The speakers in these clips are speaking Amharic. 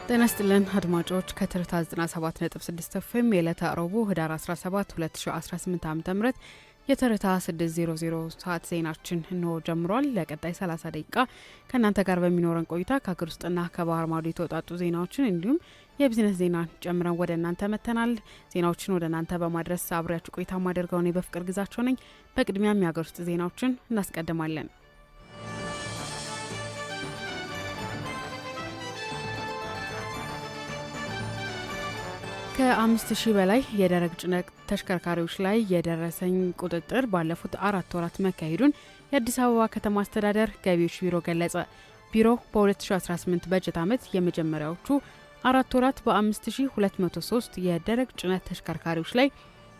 ጤና ይስጥልን አድማጮች ከትርታ 97.6 FM የዕለተ ረቡዕ ህዳር 17 2018 ዓ.ም የትርታ 600 ሰዓት ዜናችን ነው ጀምሯል። ለቀጣይ 30 ደቂቃ ከናንተ ጋር በሚኖረን ቆይታ ከሀገር ውስጥና ከባህር ማዶ የተወጣጡ ዜናዎችን እንዲሁም የቢዝነስ ዜና ጨምረን ወደ እናንተ መተናል። ዜናዎችን ወደ እናንተ በማድረስ አብሬያችሁ ቆይታ ማደርገው ነው በፍቅር ግዛቸው ነኝ። በቅድሚያም የሀገር ውስጥ ዜናዎችን እናስቀድማለን። ከ5000 በላይ የደረቅ ጭነት ተሽከርካሪዎች ላይ የደረሰኝ ቁጥጥር ባለፉት 4 ወራት መካሄዱን የአዲስ አበባ ከተማ አስተዳደር ገቢዎች ቢሮ ገለጸ። ቢሮው በ2018 በጀት ዓመት የመጀመሪያዎቹ 4 ወራት በ5203 የደረቅ ጭነት ተሽከርካሪዎች ላይ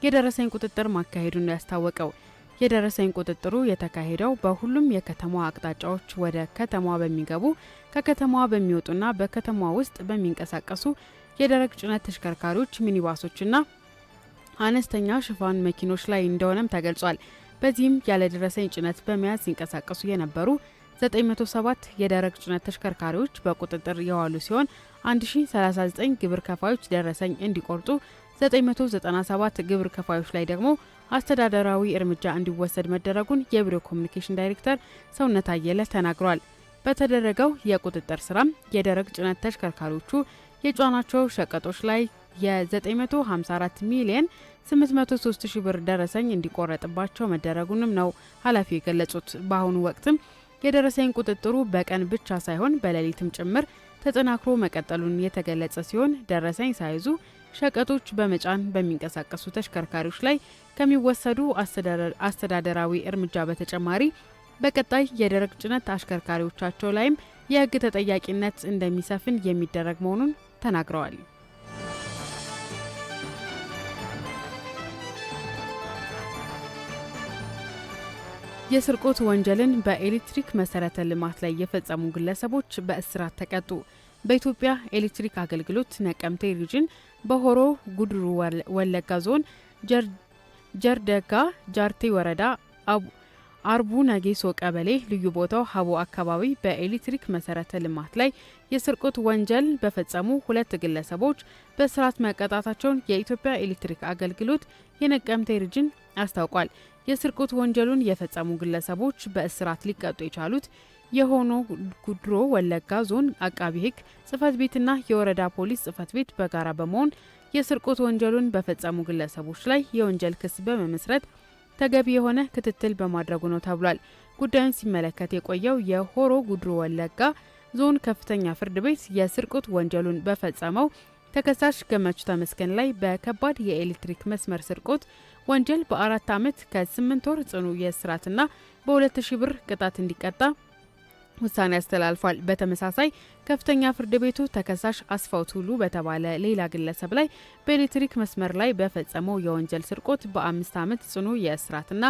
የደረሰኝ ቁጥጥር ማካሄዱን ያስታወቀው። የደረሰኝ ቁጥጥሩ የተካሄደው በሁሉም የከተማዋ አቅጣጫዎች ወደ ከተማዋ በሚገቡ ከከተማዋ በሚወጡና በከተማዋ ውስጥ በሚንቀሳቀሱ የደረቅ ጭነት ተሽከርካሪዎች፣ ሚኒባሶችና አነስተኛ ሽፋን መኪኖች ላይ እንደሆነም ተገልጿል። በዚህም ያለ ደረሰኝ ጭነት በመያዝ ሲንቀሳቀሱ የነበሩ 907 የደረቅ ጭነት ተሽከርካሪዎች በቁጥጥር የዋሉ ሲሆን 1039 ግብር ከፋዮች ደረሰኝ እንዲቆርጡ፣ 997 ግብር ከፋዮች ላይ ደግሞ አስተዳደራዊ እርምጃ እንዲወሰድ መደረጉን የቢሮ ኮሚኒኬሽን ዳይሬክተር ሰውነት አየለ ተናግሯል። በተደረገው የቁጥጥር ስራም የደረቅ ጭነት ተሽከርካሪዎቹ የጫናቸው ሸቀጦች ላይ የ954 ሚሊዮን 803 ሺህ ብር ደረሰኝ እንዲቆረጥባቸው መደረጉንም ነው ኃላፊው የገለጹት። በአሁኑ ወቅትም የደረሰኝ ቁጥጥሩ በቀን ብቻ ሳይሆን በሌሊትም ጭምር ተጠናክሮ መቀጠሉን የተገለጸ ሲሆን ደረሰኝ ሳይዙ ሸቀጦች በመጫን በሚንቀሳቀሱ ተሽከርካሪዎች ላይ ከሚወሰዱ አስተዳደራዊ እርምጃ በተጨማሪ በቀጣይ የደረቅ ጭነት አሽከርካሪዎቻቸው ላይም የሕግ ተጠያቂነት እንደሚሰፍን የሚደረግ መሆኑን ተናግረዋል። የስርቆት ወንጀልን በኤሌክትሪክ መሰረተ ልማት ላይ የፈጸሙ ግለሰቦች በእስራት ተቀጡ። በኢትዮጵያ ኤሌክትሪክ አገልግሎት ነቀምቴ ሪጅን በሆሮ ጉድሩ ወለጋ ዞን ጀርደጋ ጃርቴ ወረዳ አርቡ ነጌሶ ቀበሌ ልዩ ቦታው ሀቦ አካባቢ በኤሌክትሪክ መሰረተ ልማት ላይ የስርቆት ወንጀል በፈጸሙ 2 ግለሰቦች በእስራት መቀጣታቸውን የኢትዮጵያ ኤሌክትሪክ አገልግሎት የነቀምቴ ሪጅን አስታውቋል። የስርቆት ወንጀሉን የፈጸሙ ግለሰቦች በእስራት ሊቀጡ የቻሉት የሆኖ ጉድሩ ወለጋ ዞን አቃቢ ሕግ ጽህፈት ቤትና የወረዳ ፖሊስ ጽህፈት ቤት በጋራ በመሆን የስርቆት ወንጀሉን በፈጸሙ ግለሰቦች ላይ የወንጀል ክስ በመመስረት ተገቢ የሆነ ክትትል በማድረጉ ነው ተብሏል። ጉዳዩን ሲመለከት የቆየው የሆሮ ጉድሩ ወለጋ ዞን ከፍተኛ ፍርድ ቤት የስርቆት ወንጀሉን በፈጸመው ተከሳሽ ገመቹ ተመስገን ላይ በከባድ የኤሌክትሪክ መስመር ስርቆት ወንጀል በ4 ዓመት ከ8 ወር ጽኑ የእስራትና በ2000 ብር ቅጣት እንዲቀጣ ውሳኔ አስተላልፏል። በተመሳሳይ ከፍተኛ ፍርድ ቤቱ ተከሳሽ አስፋው ቱሉ በተባለ ሌላ ግለሰብ ላይ በኤሌክትሪክ መስመር ላይ በፈጸመው የወንጀል ስርቆት በ5 ዓመት ጽኑ የእስራትና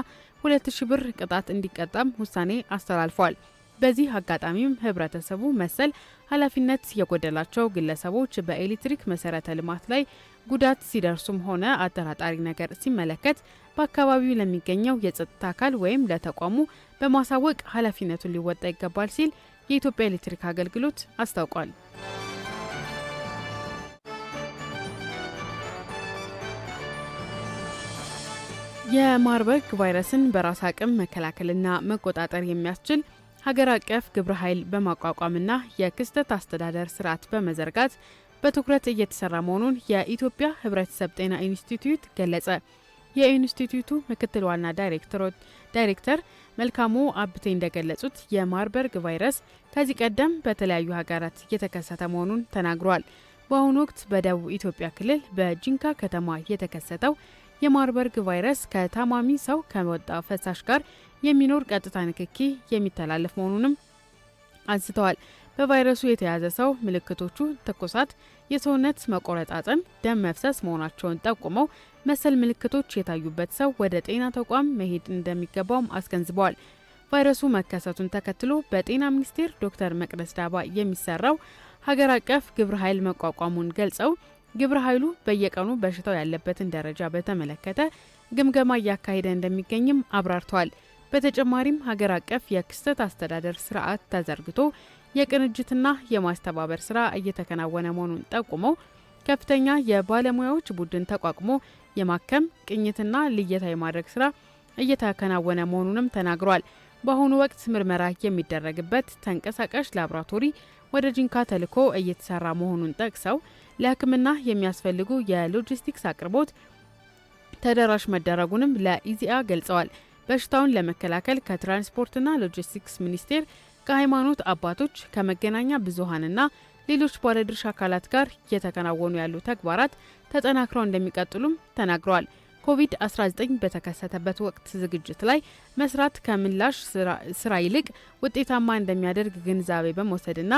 2000 ብር ቅጣት እንዲቀጣም ውሳኔ አስተላልፏል። በዚህ አጋጣሚም ህብረተሰቡ መሰል ኃላፊነት የጎደላቸው ግለሰቦች በኤሌክትሪክ መሰረተ ልማት ላይ ጉዳት ሲደርሱም ሆነ አጠራጣሪ ነገር ሲመለከት በአካባቢው ለሚገኘው የጸጥታ አካል ወይም ለተቋሙ በማሳወቅ ኃላፊነቱን ሊወጣ ይገባል ሲል የኢትዮጵያ ኤሌክትሪክ አገልግሎት አስታውቋል። የማርበርግ ቫይረስን በራስ አቅም መከላከልና መቆጣጠር የሚያስችል ሀገር አቀፍ ግብረ ኃይል በማቋቋምና የክስተት አስተዳደር ስርዓት በመዘርጋት በትኩረት እየተሰራ መሆኑን የኢትዮጵያ ሕብረተሰብ ጤና ኢንስቲትዩት ገለጸ። የኢንስቲትዩቱ ምክትል ዋና ዳይሬክተር መልካሙ አብቴ እንደገለጹት የማርበርግ ቫይረስ ከዚህ ቀደም በተለያዩ ሀገራት የተከሰተ መሆኑን ተናግሯል። በአሁኑ ወቅት በደቡብ ኢትዮጵያ ክልል በጂንካ ከተማ የተከሰተው የማርበርግ ቫይረስ ከታማሚ ሰው ከወጣ ፈሳሽ ጋር የሚኖር ቀጥታ ንክኪ የሚተላለፍ መሆኑንም አንስተዋል። በቫይረሱ የተያዘ ሰው ምልክቶቹ ትኩሳት፣ የሰውነት መቆረጣጠም፣ ደም መፍሰስ መሆናቸውን ጠቁመው መሰል ምልክቶች የታዩበት ሰው ወደ ጤና ተቋም መሄድ እንደሚገባውም አስገንዝበዋል። ቫይረሱ መከሰቱን ተከትሎ በጤና ሚኒስቴር ዶክተር መቅደስ ዳባ የሚሰራው ሀገር አቀፍ ግብረ ኃይል መቋቋሙን ገልጸው ግብረ ኃይሉ በየቀኑ በሽታው ያለበትን ደረጃ በተመለከተ ግምገማ እያካሄደ እንደሚገኝም አብራርተዋል። በተጨማሪም ሀገር አቀፍ የክስተት አስተዳደር ስርዓት ተዘርግቶ የቅንጅትና የማስተባበር ስራ እየተከናወነ መሆኑን ጠቁመው ከፍተኛ የባለሙያዎች ቡድን ተቋቁሞ የማከም ቅኝትና ልየታ የማድረግ ስራ እየተከናወነ መሆኑንም ተናግሯል። በአሁኑ ወቅት ምርመራ የሚደረግበት ተንቀሳቃሽ ላቦራቶሪ ወደ ጂንካ ተልኮ እየተሰራ መሆኑን ጠቅሰው ለሕክምና የሚያስፈልጉ የሎጂስቲክስ አቅርቦት ተደራሽ መደረጉንም ለኢዜአ ገልጸዋል። በሽታውን ለመከላከል ከትራንስፖርትና ሎጂስቲክስ ሚኒስቴር፣ ከሃይማኖት አባቶች፣ ከመገናኛ ብዙሃንና ሌሎች ባለድርሻ አካላት ጋር እየተከናወኑ ያሉ ተግባራት ተጠናክረው እንደሚቀጥሉም ተናግረዋል። ኮቪድ-19 በተከሰተበት ወቅት ዝግጅት ላይ መስራት ከምላሽ ስራ ይልቅ ውጤታማ እንደሚያደርግ ግንዛቤ በመውሰድና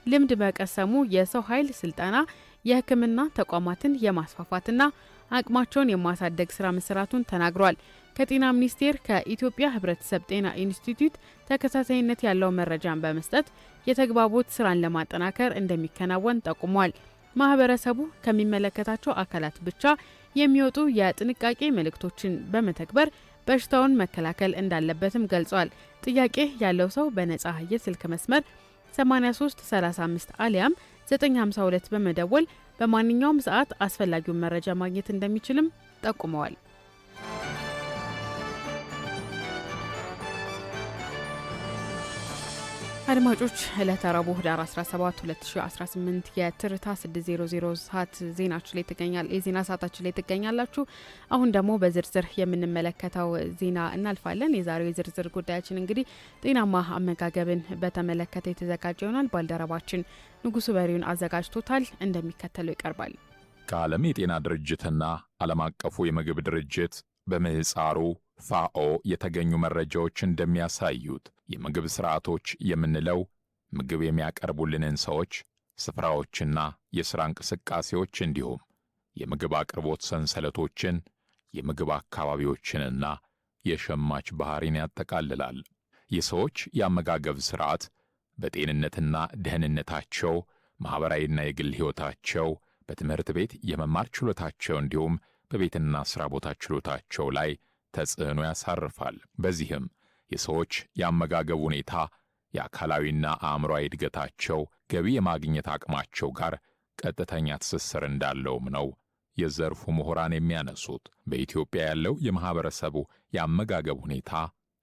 ልምድ በቀሰሙ የሰው ኃይል ስልጠና የሕክምና ተቋማትን የማስፋፋትና አቅማቸውን የማሳደግ ስራ መስራቱን ተናግሯል። ከጤና ሚኒስቴር ከኢትዮጵያ ሕብረተሰብ ጤና ኢንስቲትዩት ተከታታይነት ያለው መረጃን በመስጠት የተግባቦት ስራን ለማጠናከር እንደሚከናወን ጠቁሟል። ማህበረሰቡ ከሚመለከታቸው አካላት ብቻ የሚወጡ የጥንቃቄ መልእክቶችን በመተግበር በሽታውን መከላከል እንዳለበትም ገልጿል። ጥያቄ ያለው ሰው በነጻ የስልክ መስመር 8335 አሊያም 952 በመደወል በማንኛውም ሰዓት አስፈላጊውን መረጃ ማግኘት እንደሚችልም ጠቁመዋል። አድማጮች ዕለተ ረቡዕ ህዳር 17 2018 የትርታ 600 ሰዓት ዜናችን ላይ የዜና ሰዓታችን ላይ ትገኛላችሁ። አሁን ደግሞ በዝርዝር የምንመለከተው ዜና እናልፋለን። የዛሬው የዝርዝር ጉዳያችን እንግዲህ ጤናማ አመጋገብን በተመለከተ የተዘጋጀ ይሆናል። ባልደረባችን ንጉሱ በሪውን አዘጋጅቶታል፣ እንደሚከተለው ይቀርባል። ከዓለም የጤና ድርጅትና ዓለም አቀፉ የምግብ ድርጅት በምህጻሩ ፋኦ የተገኙ መረጃዎች እንደሚያሳዩት የምግብ ስርዓቶች የምንለው ምግብ የሚያቀርቡልንን ሰዎች፣ ስፍራዎችና የሥራ እንቅስቃሴዎች እንዲሁም የምግብ አቅርቦት ሰንሰለቶችን፣ የምግብ አካባቢዎችንና የሸማች ባህሪን ያጠቃልላል። የሰዎች የአመጋገብ ስርዓት በጤንነትና ደህንነታቸው፣ ማኅበራዊና የግል ሕይወታቸው፣ በትምህርት ቤት የመማር ችሎታቸው እንዲሁም በቤትና ሥራ ቦታ ችሎታቸው ላይ ተጽዕኖ ያሳርፋል። በዚህም የሰዎች የአመጋገብ ሁኔታ የአካላዊና አእምሮአዊ እድገታቸው፣ ገቢ የማግኘት አቅማቸው ጋር ቀጥተኛ ትስስር እንዳለውም ነው የዘርፉ ምሁራን የሚያነሱት። በኢትዮጵያ ያለው የማህበረሰቡ የአመጋገብ ሁኔታ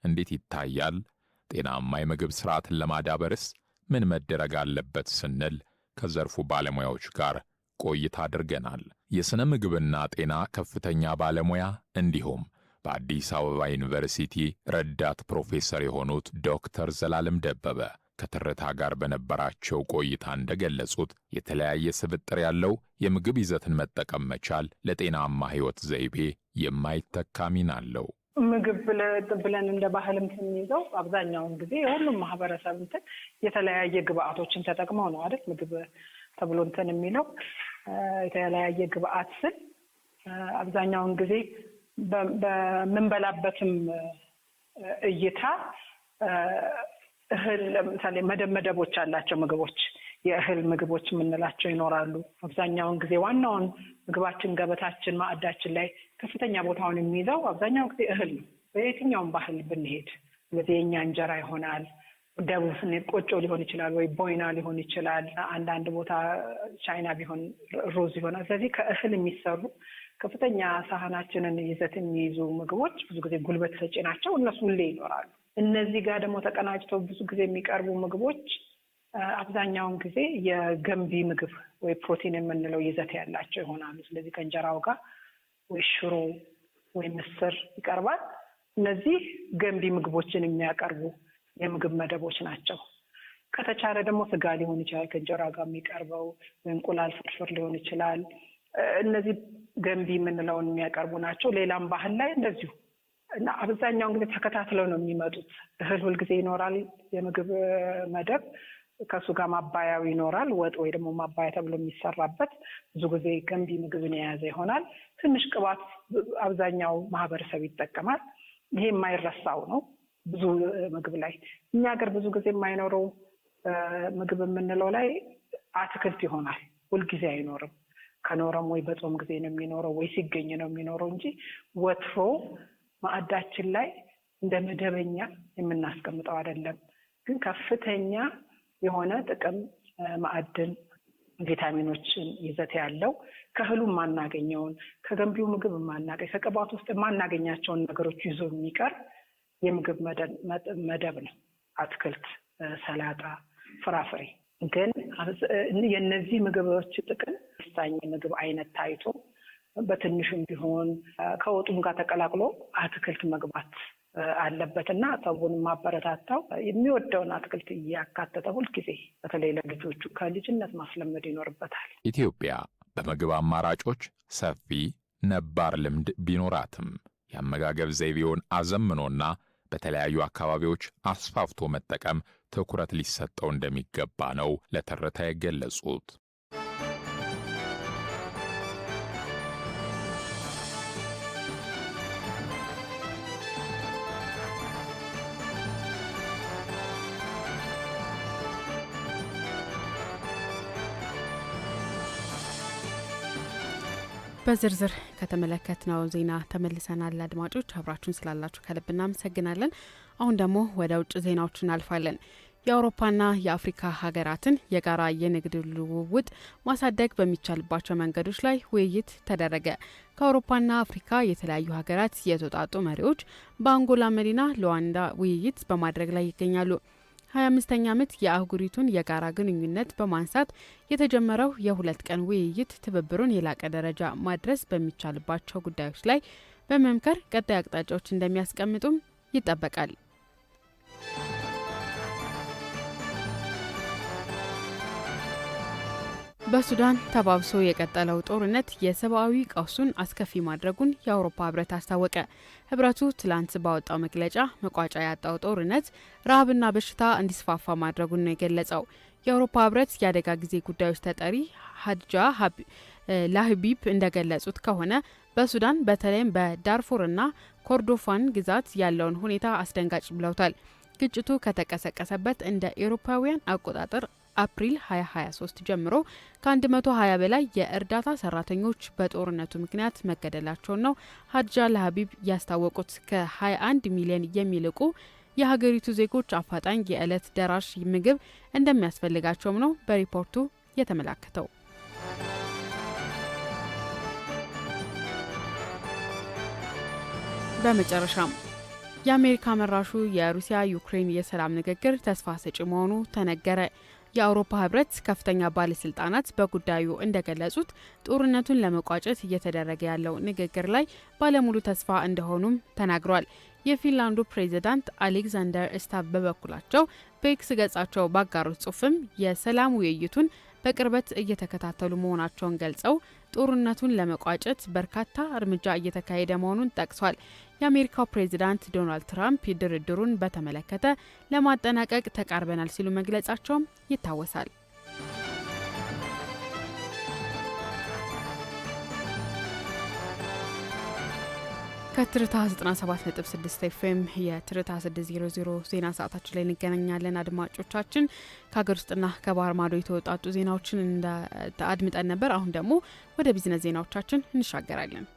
እንዴት ይታያል? ጤናማ የምግብ ስርዓትን ለማዳበርስ ምን መደረግ አለበት ስንል ከዘርፉ ባለሙያዎች ጋር ቆይታ አድርገናል። የሥነ ምግብና ጤና ከፍተኛ ባለሙያ እንዲሁም በአዲስ አበባ ዩኒቨርሲቲ ረዳት ፕሮፌሰር የሆኑት ዶክተር ዘላለም ደበበ ከትርታ ጋር በነበራቸው ቆይታ እንደገለጹት የተለያየ ስብጥር ያለው የምግብ ይዘትን መጠቀም መቻል ለጤናማ ሕይወት ዘይቤ የማይተካ ሚና አለው። ምግብ ብለን እንደ ባህልም ስንይዘው አብዛኛውን ጊዜ የሁሉም ማህበረሰብ የተለያየ ግብአቶችን ተጠቅመው ነው አይደል ምግብ ተብሎ የሚለው። የተለያየ ግብአት ስል አብዛኛውን ጊዜ በምንበላበትም እይታ እህል ለምሳሌ መደቦች አላቸው። ምግቦች የእህል ምግቦች የምንላቸው ይኖራሉ። አብዛኛውን ጊዜ ዋናውን ምግባችን ገበታችን ማዕዳችን ላይ ከፍተኛ ቦታውን የሚይዘው አብዛኛውን ጊዜ እህል ነው። በየትኛውም ባህል ብንሄድ ስለዚህ የኛ እንጀራ ይሆናል። ደቡብ ስንሄድ ቆጮ ሊሆን ይችላል ወይ ቦይና ሊሆን ይችላል። አንዳንድ ቦታ ቻይና ቢሆን ሩዝ ይሆናል። ስለዚህ ከእህል የሚሰሩ ከፍተኛ ሳህናችንን ይዘት የሚይዙ ምግቦች ብዙ ጊዜ ጉልበት ሰጪ ናቸው። እነሱ ሁሌ ይኖራሉ። እነዚህ ጋር ደግሞ ተቀናጅተው ብዙ ጊዜ የሚቀርቡ ምግቦች አብዛኛውን ጊዜ የገንቢ ምግብ ወይ ፕሮቲን የምንለው ይዘት ያላቸው ይሆናሉ። ስለዚህ ከእንጀራው ጋር ወይ ሽሮ ወይ ምስር ይቀርባል። እነዚህ ገንቢ ምግቦችን የሚያቀርቡ የምግብ መደቦች ናቸው። ከተቻለ ደግሞ ስጋ ሊሆን ይችላል ከእንጀራ ጋር የሚቀርበው ወይ እንቁላል ፍርፍር ሊሆን ይችላል። እነዚህ ገንቢ የምንለውን የሚያቀርቡ ናቸው። ሌላም ባህል ላይ እንደዚሁ እና አብዛኛውን ጊዜ ተከታትለው ነው የሚመጡት። እህል ሁልጊዜ ይኖራል የምግብ መደብ፣ ከሱ ጋር ማባያው ይኖራል። ወጥ ወይ ደግሞ ማባያ ተብሎ የሚሰራበት ብዙ ጊዜ ገንቢ ምግብን የያዘ ይሆናል። ትንሽ ቅባት አብዛኛው ማህበረሰብ ይጠቀማል። ይሄ የማይረሳው ነው። ብዙ ምግብ ላይ እኛ ሀገር ብዙ ጊዜ የማይኖረው ምግብ የምንለው ላይ አትክልት ይሆናል። ሁልጊዜ አይኖርም። ከኖረም ወይ በጾም ጊዜ ነው የሚኖረው ወይ ሲገኝ ነው የሚኖረው እንጂ ወትሮ ማዕዳችን ላይ እንደ መደበኛ የምናስቀምጠው አይደለም። ግን ከፍተኛ የሆነ ጥቅም ማዕድን ቪታሚኖችን ይዘት ያለው ከእህሉ የማናገኘውን ከገንቢው ምግብ የማናገኝ ከቅባት ውስጥ የማናገኛቸውን ነገሮች ይዞ የሚቀርብ የምግብ መደብ ነው። አትክልት፣ ሰላጣ፣ ፍራፍሬ። ግን የነዚህ ምግቦች ጥቅም ወሳኝ ምግብ አይነት ታይቶ በትንሹም ቢሆን ከወጡም ጋር ተቀላቅሎ አትክልት መግባት አለበትና ሰውን ማበረታታው የሚወደውን አትክልት እያካተተ ሁልጊዜ በተለይ ለልጆቹ ከልጅነት ማስለመድ ይኖርበታል። ኢትዮጵያ በምግብ አማራጮች ሰፊ ነባር ልምድ ቢኖራትም የአመጋገብ ዘይቤውን አዘምኖና በተለያዩ አካባቢዎች አስፋፍቶ መጠቀም ትኩረት ሊሰጠው እንደሚገባ ነው ለትርታ የገለጹት። በዝርዝር ከተመለከትነው ዜና ተመልሰናል። አድማጮች አብራችሁን ስላላችሁ ከልብ እናመሰግናለን። አሁን ደግሞ ወደ ውጭ ዜናዎች እናልፋለን። የአውሮፓና የአፍሪካ ሀገራትን የጋራ የንግድ ልውውጥ ማሳደግ በሚቻልባቸው መንገዶች ላይ ውይይት ተደረገ። ከአውሮፓና አፍሪካ የተለያዩ ሀገራት የተውጣጡ መሪዎች በአንጎላ መዲና ሉዋንዳ ውይይት በማድረግ ላይ ይገኛሉ። 25ኛ ዓመት የአህጉሪቱን የጋራ ግንኙነት በማንሳት የተጀመረው የ2 ቀን ውይይት ትብብሩን የላቀ ደረጃ ማድረስ በሚቻልባቸው ጉዳዮች ላይ በመምከር ቀጣይ አቅጣጫዎች እንደሚያስቀምጡም ይጠበቃል። በሱዳን ተባብሶ የቀጠለው ጦርነት የሰብአዊ ቀውሱን አስከፊ ማድረጉን የአውሮፓ ህብረት አስታወቀ። ህብረቱ ትላንት ባወጣው መግለጫ መቋጫ ያጣው ጦርነት ረሃብና በሽታ እንዲስፋፋ ማድረጉን ነው የገለጸው። የአውሮፓ ህብረት የአደጋ ጊዜ ጉዳዮች ተጠሪ ሀድጃ ላህቢብ እንደገለጹት ከሆነ በሱዳን በተለይም በዳርፉርና ኮርዶፋን ግዛት ያለውን ሁኔታ አስደንጋጭ ብለውታል። ግጭቱ ከተቀሰቀሰበት እንደ ኤሮፓውያን አቆጣጠር አፕሪል 2023 ጀምሮ ከ120 በላይ የእርዳታ ሰራተኞች በጦርነቱ ምክንያት መገደላቸውን ነው ሀድጃ ለሀቢብ ያስታወቁት። ከ21 ሚሊዮን የሚልቁ የሀገሪቱ ዜጎች አፋጣኝ የዕለት ደራሽ ምግብ እንደሚያስፈልጋቸውም ነው በሪፖርቱ የተመላከተው። በመጨረሻም የአሜሪካ መራሹ የሩሲያ ዩክሬን የሰላም ንግግር ተስፋ ሰጪ መሆኑ ተነገረ። የአውሮፓ ህብረት ከፍተኛ ባለስልጣናት በጉዳዩ እንደገለጹት ጦርነቱን ለመቋጨት እየተደረገ ያለው ንግግር ላይ ባለሙሉ ተስፋ እንደሆኑም ተናግሯል። የፊንላንዱ ፕሬዚዳንት አሌክዛንደር ስታቭ በበኩላቸው በኤክስ ገጻቸው ባጋሩት ጽሑፍም የሰላም ውይይቱን በቅርበት እየተከታተሉ መሆናቸውን ገልጸው ጦርነቱን ለመቋጨት በርካታ እርምጃ እየተካሄደ መሆኑን ጠቅሷል። የአሜሪካው ፕሬዚዳንት ዶናልድ ትራምፕ ድርድሩን በተመለከተ ለማጠናቀቅ ተቃርበናል ሲሉ መግለጻቸውም ይታወሳል። ከትርታ 97.6 ኤፍኤም የትርታ 600 ዜና ሰዓታችን ላይ እንገናኛለን። አድማጮቻችን ከሀገር ውስጥና ከባህር ማዶ የተወጣጡ ዜናዎችን አድምጠን ነበር። አሁን ደግሞ ወደ ቢዝነስ ዜናዎቻችን እንሻገራለን።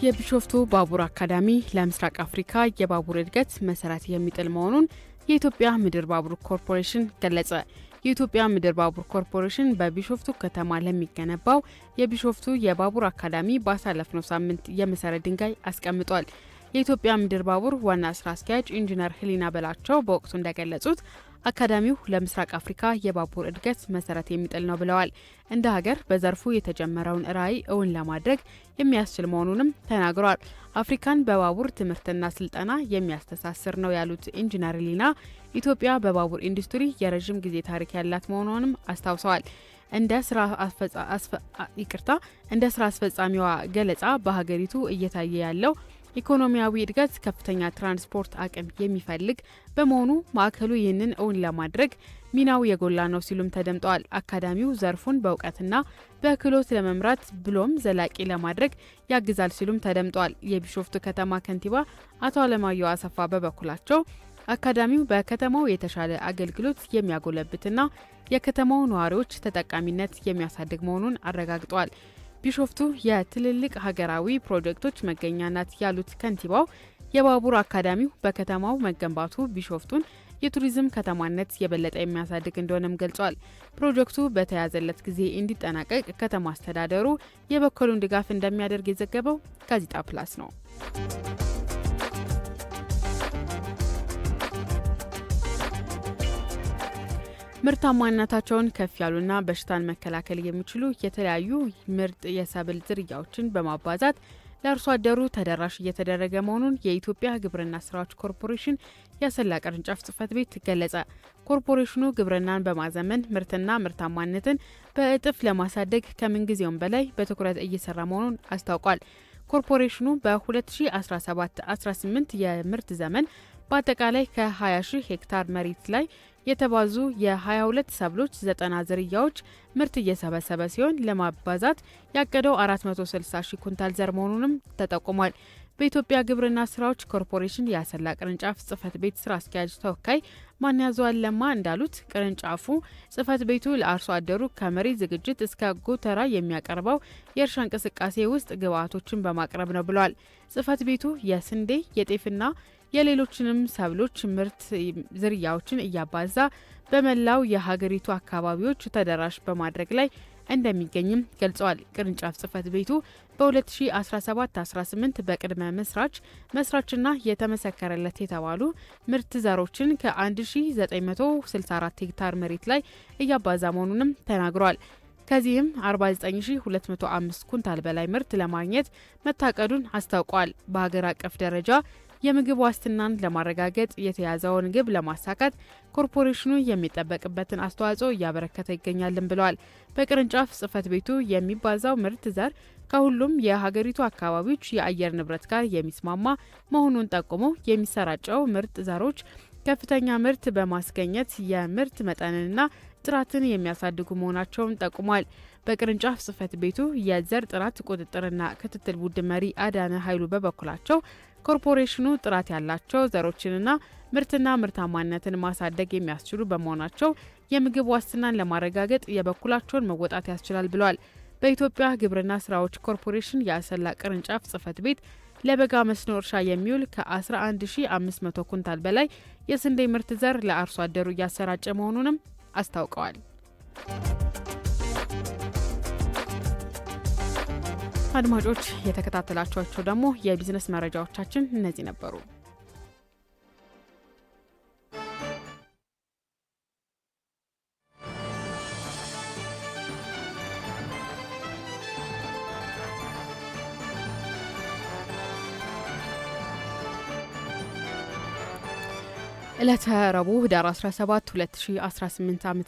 የቢሾፍቱ ባቡር አካዳሚ ለምስራቅ አፍሪካ የባቡር እድገት መሰረት የሚጥል መሆኑን የኢትዮጵያ ምድር ባቡር ኮርፖሬሽን ገለጸ። የኢትዮጵያ ምድር ባቡር ኮርፖሬሽን በቢሾፍቱ ከተማ ለሚገነባው የቢሾፍቱ የባቡር አካዳሚ ባሳለፍነው ሳምንት የመሰረት ድንጋይ አስቀምጧል። የኢትዮጵያ ምድር ባቡር ዋና ስራ አስኪያጅ ኢንጂነር ህሊና በላቸው በወቅቱ እንደገለጹት አካዳሚው ለምስራቅ አፍሪካ የባቡር እድገት መሰረት የሚጥል ነው ብለዋል። እንደ ሀገር በዘርፉ የተጀመረውን ራዕይ እውን ለማድረግ የሚያስችል መሆኑንም ተናግረዋል። አፍሪካን በባቡር ትምህርትና ስልጠና የሚያስተሳስር ነው ያሉት ኢንጂነር ህሊና ኢትዮጵያ በባቡር ኢንዱስትሪ የረዥም ጊዜ ታሪክ ያላት መሆኑንም አስታውሰዋል። እንደ ስራ አስፈጻሚዋ ገለጻ በሀገሪቱ እየታየ ያለው ኢኮኖሚያዊ እድገት ከፍተኛ ትራንስፖርት አቅም የሚፈልግ በመሆኑ ማዕከሉ ይህንን እውን ለማድረግ ሚናው የጎላ ነው ሲሉም ተደምጠዋል። አካዳሚው ዘርፉን በእውቀትና በክህሎት ለመምራት ብሎም ዘላቂ ለማድረግ ያግዛል ሲሉም ተደምጠዋል። የቢሾፍቱ ከተማ ከንቲባ አቶ አለማየሁ አሰፋ በበኩላቸው አካዳሚው በከተማው የተሻለ አገልግሎት የሚያጎለብትና የከተማው ነዋሪዎች ተጠቃሚነት የሚያሳድግ መሆኑን አረጋግጧል። ቢሾፍቱ የትልልቅ ሀገራዊ ፕሮጀክቶች መገኛ ናት ያሉት ከንቲባው የባቡር አካዳሚው በከተማው መገንባቱ ቢሾፍቱን የቱሪዝም ከተማነት የበለጠ የሚያሳድግ እንደሆነም ገልጿል። ፕሮጀክቱ በተያዘለት ጊዜ እንዲጠናቀቅ ከተማ አስተዳደሩ የበኩሉን ድጋፍ እንደሚያደርግ የዘገበው ጋዜጣ ፕላስ ነው። ምርታማነታቸውን ከፍ ያሉና በሽታን መከላከል የሚችሉ የተለያዩ ምርጥ የሰብል ዝርያዎችን በማባዛት ለአርሶ አደሩ ተደራሽ እየተደረገ መሆኑን የኢትዮጵያ ግብርና ስራዎች ኮርፖሬሽን የአሰላ ቅርንጫፍ ጽሕፈት ቤት ገለጸ። ኮርፖሬሽኑ ግብርናን በማዘመን ምርትና ምርታማነትን በእጥፍ ለማሳደግ ከምንጊዜውም በላይ በትኩረት እየሰራ መሆኑን አስታውቋል። ኮርፖሬሽኑ በ2017-18 የምርት ዘመን በአጠቃላይ ከ20 ሺህ ሄክታር መሬት ላይ የተባዙ የ22 ሰብሎች 90 ዝርያዎች ምርት እየሰበሰበ ሲሆን ለማባዛት ያቀደው 460 ሺህ ኩንታል ዘር መሆኑንም ተጠቁሟል። በኢትዮጵያ ግብርና ስራዎች ኮርፖሬሽን የአሰላ ቅርንጫፍ ጽሕፈት ቤት ስራ አስኪያጅ ተወካይ ማንያዘዋል ለማ እንዳሉት ቅርንጫፉ ጽሕፈት ቤቱ ለአርሶ አደሩ ከመሬት ዝግጅት እስከ ጎተራ የሚያቀርበው የእርሻ እንቅስቃሴ ውስጥ ግብዓቶችን በማቅረብ ነው ብለዋል። ጽሕፈት ቤቱ የስንዴ፣ የጤፍና የሌሎችንም ሰብሎች ምርት ዝርያዎችን እያባዛ በመላው የሀገሪቱ አካባቢዎች ተደራሽ በማድረግ ላይ እንደሚገኝም ገልጸዋል። ቅርንጫፍ ጽሕፈት ቤቱ በ2017-18 በቅድመ መስራችና የተመሰከረለት የተባሉ ምርት ዘሮችን ከ1964 ሄክታር መሬት ላይ እያባዛ መሆኑንም ተናግሯል። ከዚህም 49205 ኩንታል በላይ ምርት ለማግኘት መታቀዱን አስታውቋል። በሀገር አቀፍ ደረጃ የምግብ ዋስትናን ለማረጋገጥ የተያዘውን ግብ ለማሳካት ኮርፖሬሽኑ የሚጠበቅበትን አስተዋጽኦ እያበረከተ ይገኛልን ብለዋል። በቅርንጫፍ ጽሕፈት ቤቱ የሚባዛው ምርት ዘር ከሁሉም የሀገሪቱ አካባቢዎች የአየር ንብረት ጋር የሚስማማ መሆኑን ጠቁሞ የሚሰራጨው ምርጥ ዘሮች ከፍተኛ ምርት በማስገኘት የምርት መጠንንና ጥራትን የሚያሳድጉ መሆናቸውን ጠቁሟል። በቅርንጫፍ ጽሕፈት ቤቱ የዘር ጥራት ቁጥጥርና ክትትል ቡድን መሪ አዳነ ኃይሉ በበኩላቸው ኮርፖሬሽኑ ጥራት ያላቸው ዘሮችንና ምርትና ምርታማነትን ማሳደግ የሚያስችሉ በመሆናቸው የምግብ ዋስትናን ለማረጋገጥ የበኩላቸውን መወጣት ያስችላል ብለዋል። በኢትዮጵያ ግብርና ስራዎች ኮርፖሬሽን የአሰላ ቅርንጫፍ ጽሕፈት ቤት ለበጋ መስኖ እርሻ የሚውል ከ11500 ኩንታል በላይ የስንዴ ምርት ዘር ለአርሶ አደሩ እያሰራጨ መሆኑንም አስታውቀዋል። አድማጮች የተከታተላችኋቸው ደግሞ የቢዝነስ መረጃዎቻችን እነዚህ ነበሩ። ዕለተ ረቡዕ ህዳር 17 2018 ዓ.ም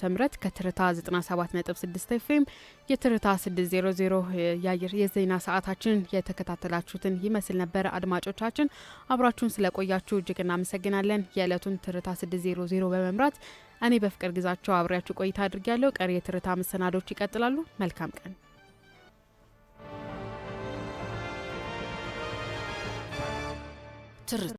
ከትርታ 97.6 ኤፍኤም የትርታ 600 የአየር የዜና ሰዓታችን የተከታተላችሁትን ይመስል ነበር። አድማጮቻችን አብራችሁን ስለቆያችሁ እጅግ እናመሰግናለን። የዕለቱን ትርታ 600 በመምራት እኔ በፍቅር ግዛቸው አብሬያችሁ ቆይታ አድርጌያለሁ። ቀሪ የትርታ መሰናዶች ይቀጥላሉ። መልካም ቀን።